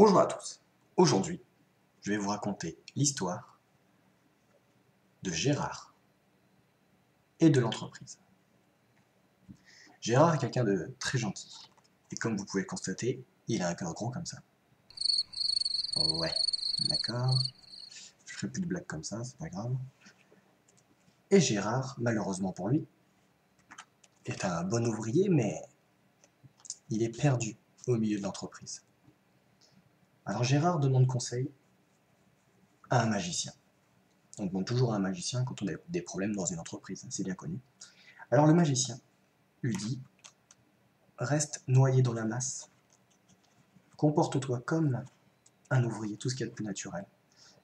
Bonjour à tous. Aujourd'hui, je vais vous raconter l'histoire de Gérard et de l'entreprise. Gérard est quelqu'un de très gentil. Et comme vous pouvez le constater, il a un cœur gros comme ça. Ouais, d'accord. Je ferai plus de blagues comme ça, c'est pas grave. Et Gérard, malheureusement pour lui, est un bon ouvrier, mais il est perdu au milieu de l'entreprise. Alors Gérard demande conseil à un magicien. On demande toujours à un magicien quand on a des problèmes dans une entreprise, c'est bien connu. Alors le magicien lui dit: reste noyé dans la masse, comporte-toi comme un ouvrier, tout ce qu'il y a de plus naturel.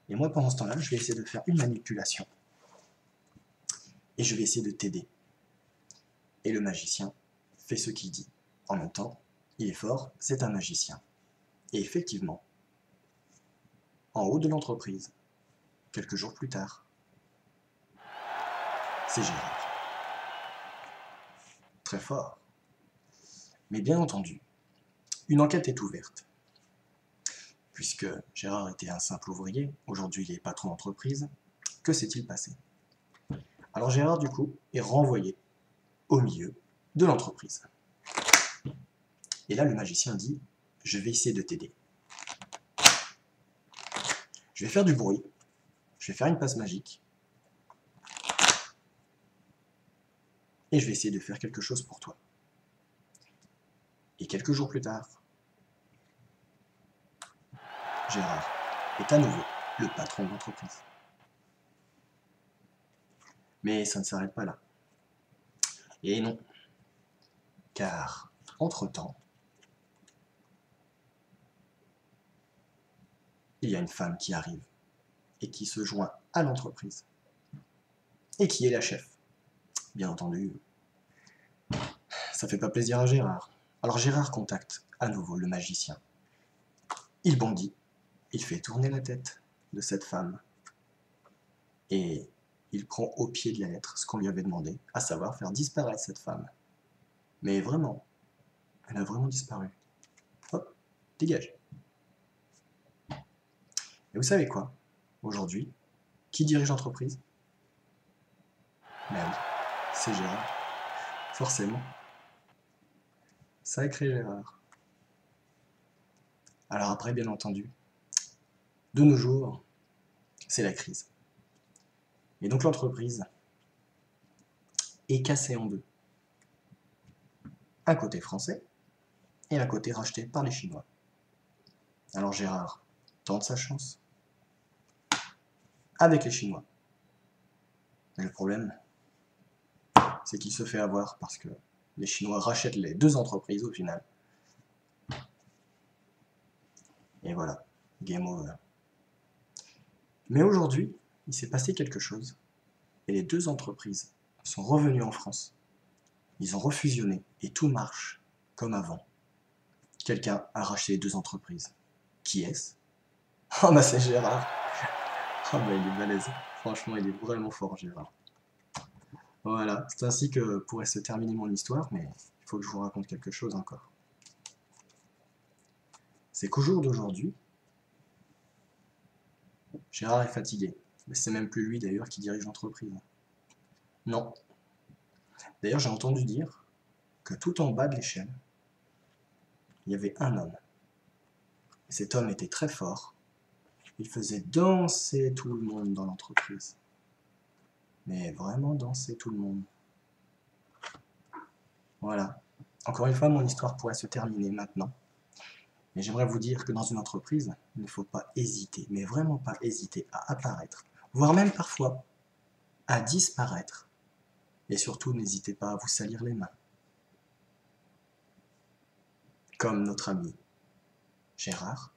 Et moi, pendant ce temps-là, je vais essayer de faire une manipulation. Et je vais essayer de t'aider. Et le magicien fait ce qu'il dit. En même temps, il est fort, c'est un magicien. Et effectivement, en haut de l'entreprise, quelques jours plus tard, c'est Gérard. Très fort. Mais bien entendu, une enquête est ouverte. Puisque Gérard était un simple ouvrier, aujourd'hui il est patron d'entreprise, que s'est-il passé? Alors Gérard, du coup, est renvoyé au milieu de l'entreprise. Et là, le magicien dit: je vais essayer de t'aider. Je vais faire du bruit, je vais faire une passe magique, et je vais essayer de faire quelque chose pour toi. Et quelques jours plus tard, Gérard est à nouveau le patron de l'entreprise. Mais ça ne s'arrête pas là. Et non, car, entre-temps, il y a une femme qui arrive et qui se joint à l'entreprise. Et qui est la chef. Bien entendu, ça fait pas plaisir à Gérard. Alors Gérard contacte à nouveau le magicien. Il bondit, il fait tourner la tête de cette femme et il prend au pied de la lettre ce qu'on lui avait demandé, à savoir faire disparaître cette femme. Mais vraiment, elle a vraiment disparu. Hop, dégage. Et vous savez quoi? Aujourd'hui, qui dirige l'entreprise? Ben oui, c'est Gérard. Forcément. Sacré Gérard. Alors après, bien entendu, de nos jours, c'est la crise. Et donc l'entreprise est cassée en deux. Un côté français et un côté racheté par les Chinois. Alors Gérard tente sa chance avec les Chinois. Mais le problème, c'est qu'il se fait avoir parce que les Chinois rachètent les deux entreprises au final. Et voilà, game over. Mais aujourd'hui, il s'est passé quelque chose. Et les deux entreprises sont revenues en France. Ils ont refusionné et tout marche comme avant. Quelqu'un a racheté les deux entreprises. Qui est-ce? Oh bah c'est Gérard. Oh bah il est balèze. Franchement, il est vraiment fort, Gérard. Voilà, c'est ainsi que pourrait se terminer mon histoire, mais il faut que je vous raconte quelque chose encore. C'est qu'au jour d'aujourd'hui, Gérard est fatigué. Mais c'est même plus lui d'ailleurs qui dirige l'entreprise. Non. D'ailleurs, j'ai entendu dire que tout en bas de l'échelle, il y avait un homme. Et cet homme était très fort. Il faisait danser tout le monde dans l'entreprise. Mais vraiment danser tout le monde. Voilà. Encore une fois, mon histoire pourrait se terminer maintenant. Mais j'aimerais vous dire que dans une entreprise, il ne faut pas hésiter, mais vraiment pas hésiter à apparaître, voire même parfois à disparaître. Et surtout, n'hésitez pas à vous salir les mains. Comme notre ami Gérard